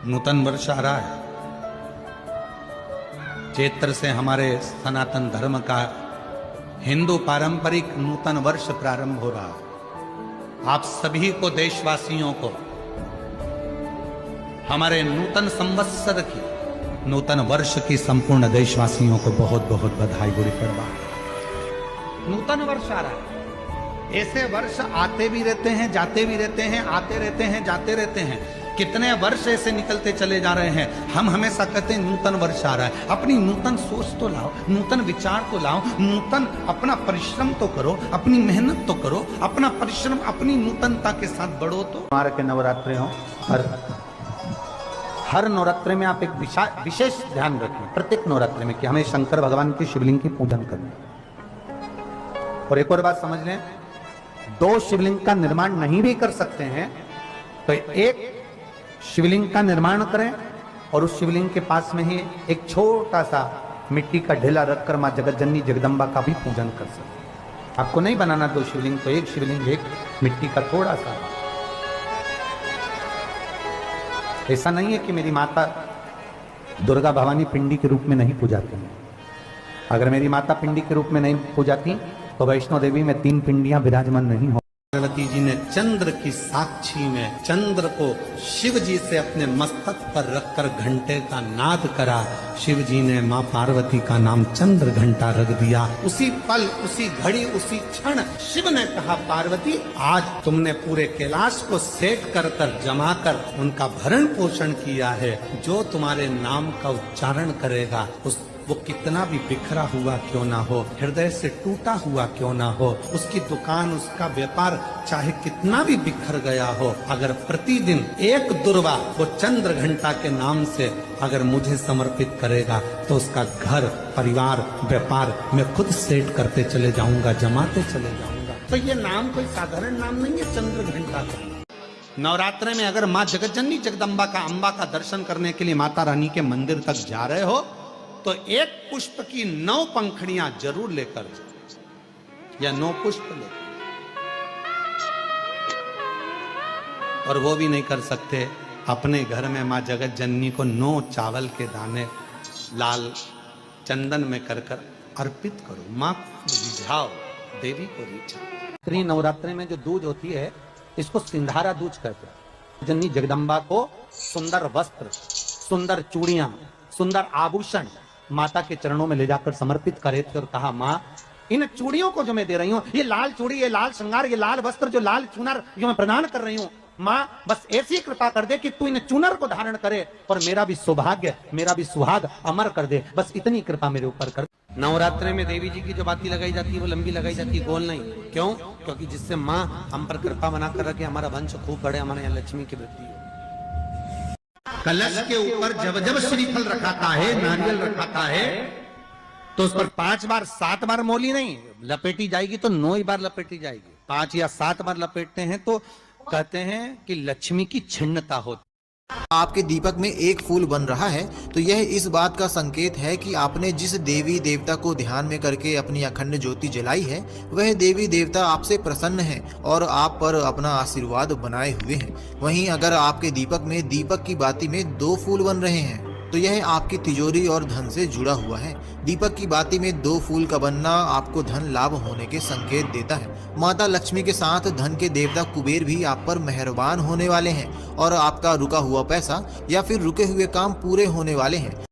नूतन वर्ष आ रहा है। चैत्र से हमारे सनातन धर्म का हिंदू पारंपरिक नूतन वर्ष प्रारंभ हो रहा है। आप सभी को, देशवासियों को, हमारे नूतन संवत्सर की, नूतन वर्ष की संपूर्ण देशवासियों को बहुत बहुत बधाई, गुड़ी पड़वा। नूतन वर्ष आ रहा है। ऐसे वर्ष आते भी रहते हैं, जाते भी रहते हैं, आते रहते हैं, जाते रहते हैं। कितने वर्ष ऐसे निकलते चले जा रहे हैं। हम हमेशा कहते हैं नूतन वर्ष आ रहा है। अपनी नूतन सोच तो लाओ, नूतन विचार तो लाओ, नूतन अपना परिश्रम तो करो, अपनी मेहनत तो करो, अपना परिश्रम अपनी नूतनता के साथ बढ़ो। तो हमारे के नवरात्रे हो, हर नवरात्रे में आप एक विशेष ध्यान रखें, प्रत्येक नवरात्रे में, कि हमें शंकर भगवान की शिवलिंग की पूजन करनी। और एक और बात समझ लें, दो शिवलिंग का निर्माण नहीं भी कर सकते हैं तो एक शिवलिंग का निर्माण करें और उस शिवलिंग के पास में ही एक छोटा सा मिट्टी का ढेला रखकर मां जगत जननी जगदम्बा का भी पूजन कर सकते। आपको नहीं बनाना दो शिवलिंग, तो एक शिवलिंग, एक मिट्टी का थोड़ा सा। ऐसा नहीं है कि मेरी माता दुर्गा भवानी पिंडी के रूप में नहीं पूजाती हैं। अगर मेरी माता पिंडी के रूप में नहीं पूजाती तो वैष्णो देवी में 3 पिंडियां विराजमान नहीं हो। पार्वती जी ने चंद्र की साक्षी में चंद्र को शिव जी से अपने मस्तक पर रखकर घंटे का नाद करा। शिव जी ने मां पार्वती का नाम चंद्र घंटा रख दिया। उसी पल, उसी घड़ी, उसी क्षण शिव ने कहा, पार्वती आज तुमने पूरे कैलाश को सेट कर जमा कर उनका भरण पोषण किया है। जो तुम्हारे नाम का उच्चारण करेगा वो कितना भी बिखरा हुआ क्यों ना हो, हृदय से टूटा हुआ क्यों ना हो, उसकी दुकान, उसका व्यापार चाहे कितना भी बिखर गया हो, अगर प्रतिदिन एक दुर्वा वो चंद्र घंटा के नाम से अगर मुझे समर्पित करेगा तो उसका घर, परिवार, व्यापार मैं खुद सेट करते चले जाऊंगा, जमाते चले जाऊंगा। तो ये नाम कोई साधारण नाम नहीं है, चंद्र घंटा का। नवरात्रे में अगर माँ जगतजननी जगदम्बा का, अम्बा का दर्शन करने के लिए माता रानी के मंदिर तक जा रहे हो तो एक पुष्प की 9 पंखड़ियां जरूर लेकर जाओ, या 9 पुष्प लेकर। और वो भी नहीं कर सकते, अपने घर में मां जगत जननी को 9 चावल के दाने लाल चंदन में कर अर्पित करो। मां को रिझाओ, देवी को रिझाओ। स्त्री नवरात्रि में जो दूज होती है इसको सिंधारा दूज कहते हैं। जननी जगदम्बा को सुंदर वस्त्र, सुंदर चूड़ियां, सुंदर आभूषण माता के चरणों में ले जाकर समर्पित करे थे और कहा, माँ इन चूड़ियों को जो मैं दे रही हूँ, ये लाल चूड़ी, ये लाल श्रृंगार, ये लाल वस्त्र, जो लाल चुनर जो मैं प्रदान कर रही हूँ, माँ बस ऐसी कृपा कर दे कि तू इन चुनर को धारण करे और मेरा भी सौभाग्य, मेरा भी सुहाग अमर कर दे। बस इतनी कृपा मेरे ऊपर कर। नवरात्रे में देवी जी की जो बाती लगाई जाती है वो लंबी लगाई जाती है, गोल नहीं। क्यों? क्योंकि जिससे माँ हम पर कृपा बनाकर रखे, हमारा वंश खूब बढ़े, हमारे यहाँ लक्ष्मी की वृद्धि हो। कलश के ऊपर जब जब श्रीफल रखाता है, नारियल रखाता है, तो उस पर 5 बार 7 बार मोली नहीं लपेटी जाएगी, तो 9 ही बार लपेटी जाएगी। 5 या 7 बार लपेटते हैं तो कहते हैं कि लक्ष्मी की छिन्नता होती। आपके दीपक में एक फूल बन रहा है तो यह इस बात का संकेत है कि आपने जिस देवी देवता को ध्यान में करके अपनी अखंड ज्योति जलाई है वह देवी देवता आपसे प्रसन्न है और आप पर अपना आशीर्वाद बनाए हुए हैं। वहीं अगर आपके दीपक में दीपक की बाती में 2 फूल बन रहे हैं तो यह आपकी तिजोरी और धन से जुड़ा हुआ है। दीपक की बाती में 2 फूल का बनना आपको धन लाभ होने के संकेत देता है। माता लक्ष्मी के साथ धन के देवता कुबेर भी आप पर मेहरबान होने वाले हैं और आपका रुका हुआ पैसा या फिर रुके हुए काम पूरे होने वाले हैं।